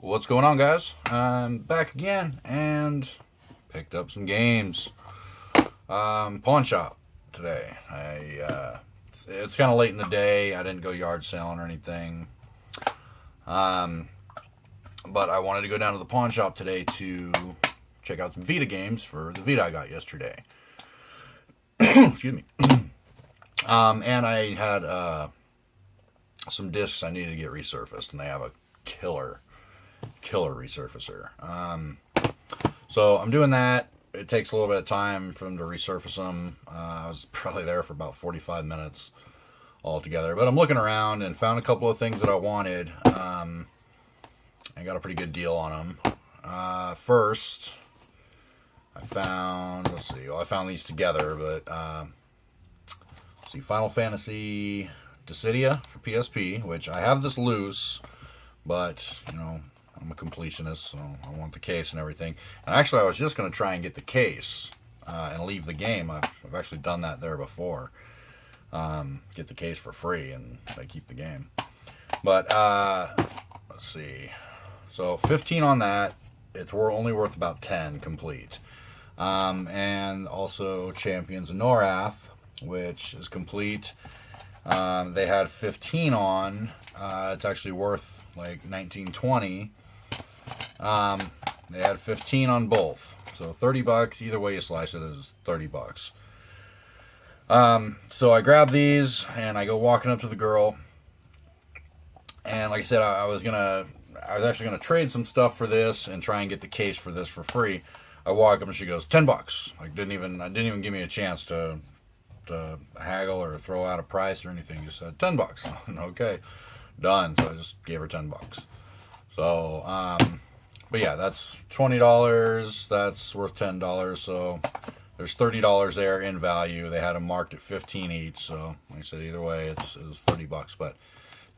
What's going on, guys? I'm back again and picked up some games. Pawn shop today. It's kind of late in the day. I didn't go yard selling or anything. But I wanted to go down to the pawn shop today to check out some Vita games for the Vita I got yesterday. Excuse me. And I had some discs I needed to get resurfaced, and they have a killer resurfacer. So I'm doing that. It takes a little bit of time for them to resurface them. I was probably there for about 45 minutes altogether. But I'm looking around and found a couple of things that I wanted. I got a pretty good deal on them. First, I found, I found these together, but let's see, Final Fantasy Dissidia for PSP, which I have this loose, but, I'm a completionist, so I want the case and everything. And actually, I was just going to try and get the case and leave the game. I've actually done that there before. Get the case for free, and I keep the game. But, let's see. So, 15 on that. It's only worth about 10 complete. And also Champions of Norath, which is complete. They had 15 on. It's actually worth like 19-20. They had 15 on both, so $30. Either way you slice it is $30. So I grab these and I go walking up to the girl, and like I said, I was actually gonna trade some stuff for this and try and get the case for this for free. I walk up and she goes, $10. Like didn't even give me a chance to haggle or throw out a price or anything. Just said $10. Okay, done. So I just gave her $10. So, but yeah, that's $20. That's worth $10. So there's $30 there in value. They had them marked at 15 each. So like I said, either way, it was $30. But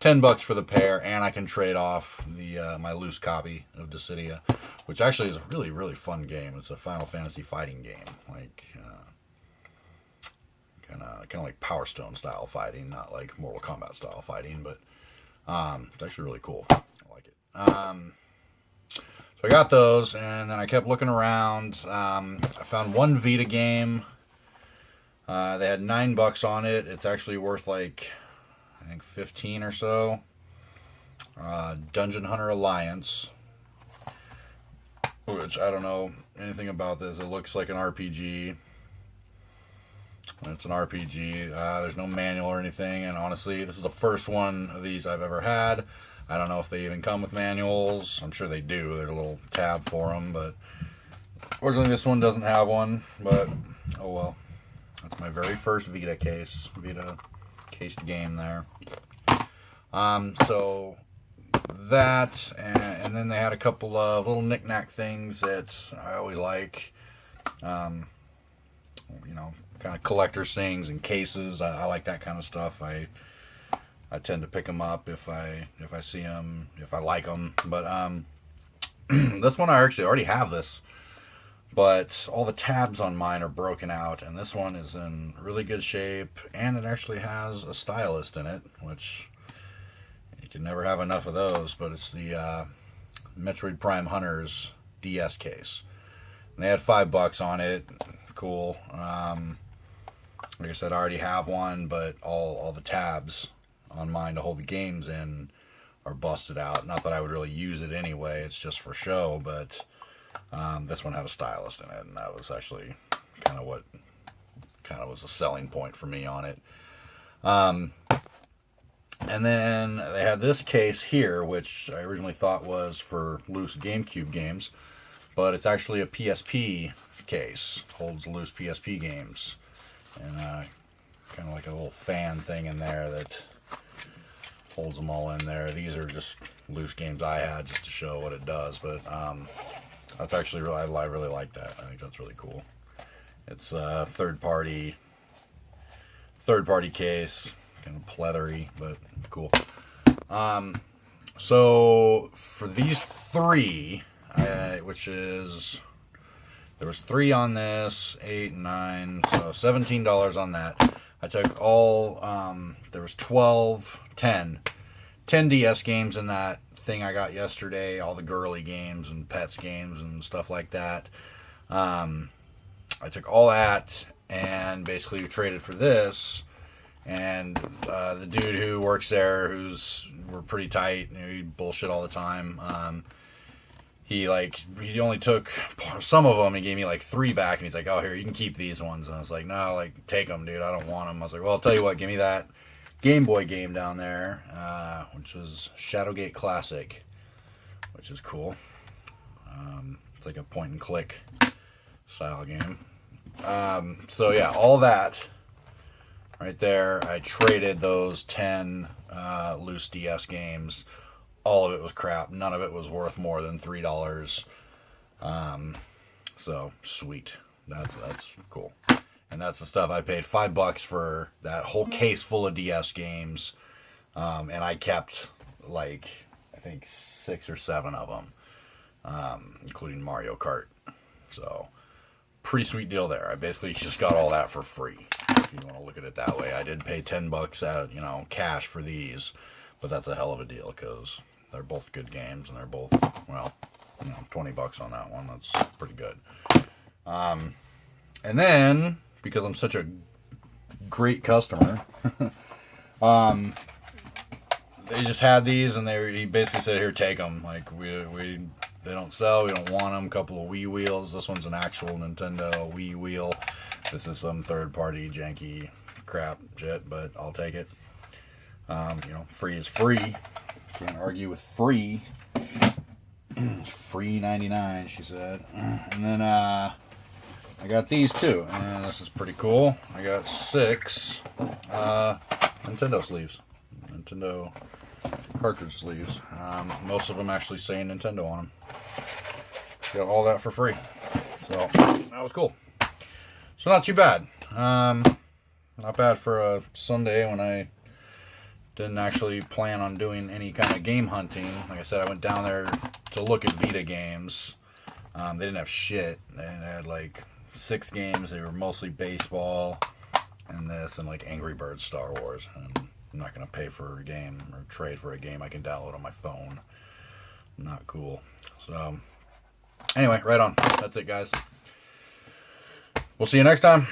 $10 for the pair, and I can trade off the my loose copy of Dissidia, which actually is a really, really fun game. It's a Final Fantasy fighting game, like kind of like Power Stone style fighting, not like Mortal Kombat style fighting, but it's actually really cool. I like it. So I got those, and then I kept looking around. I found one Vita game. They had $9 on it. It's actually worth like, I think 15 or so. Dungeon Hunter Alliance, which I don't know anything about this. It looks like an RPG. It's an RPG. There's no manual or anything, and honestly, this is the first one of these I've ever had. I don't know if they even come with manuals. I'm sure they do. There's a little tab for them, but fortunately this one doesn't have one, but oh well. That's my very first Vita cased game there. So that, and then they had a couple of little knick-knack things that I always like. Kind of collector's things and cases. I like that kind of stuff. I tend to pick them up if I see them, if I like them. But this one, I actually already have this, but all the tabs on mine are broken out, and this one is in really good shape, and it actually has a stylus in it, which you can never have enough of those. But it's the Metroid Prime Hunters DS case, and they had $5 on it. Cool. Like I said, I already have one, but all the tabs on mine to hold the games in are busted out. Not that I would really use it anyway, it's just for show, but this one had a stylus in it, and that was actually kind of what was a selling point for me on it. And then they had this case here, which I originally thought was for loose GameCube games, but it's actually a PSP case. Holds loose PSP games, and kind of like a little fan thing in there that holds them all in there. These are just loose games I had just to show what it does, but that's actually I really like that. I think that's really cool. It's a third party case, kind of pleathery, but cool. So for these three, which is, there was 3 on this, 8, 9, so $17 on that. I took all, there was 10 DS games in that thing I got yesterday, all the girly games and pets games and stuff like that. I took all that and basically traded for this. And the dude who works there, we're pretty tight, he bullshit all the time. He only took some of them. He gave me like 3 back, and he's like, "Oh, here, you can keep these ones." And I was like, "No, like take them, dude. I don't want them." I was like, "Well, I'll tell you what. Give me that Game Boy game down there, which was Shadowgate Classic, which is cool. It's like a point and click style game." So yeah, all that right there. I traded those 10 loose DS games. All of it was crap. None of it was worth more than $3. So sweet. That's cool. And that's the stuff I paid $5 for, that whole case full of DS games. And I kept like I think 6 or 7 of them, including Mario Kart. So pretty sweet deal there. I basically just got all that for free, if you want to look at it that way. I did pay $10 at cash for these, but that's a hell of a deal because they're both good games and they're both, well, $20 on that one. That's pretty good. And then, because I'm such a great customer, they just had these, and he basically said, "Here, take them. Like they don't sell. We don't want them." A couple of Wii wheels. This one's an actual Nintendo Wii wheel. This is some third-party janky crap shit, but I'll take it. Free is free. Can't argue with free. Free 99, she said. And then I got these too, and this is pretty cool. I got 6 Nintendo sleeves, Nintendo cartridge sleeves. Most of them actually say Nintendo on them. Got all that for free, so that was cool. So not too bad. Not bad for a Sunday when I didn't actually plan on doing any kind of game hunting. Like I said, I went down there to look at Vita games. They didn't have shit. They had like 6 games. They were mostly baseball and this and like Angry Birds Star Wars. And I'm not going to pay for a game or trade for a game I can download on my phone. Not cool. So anyway, right on. That's it, guys. We'll see you next time.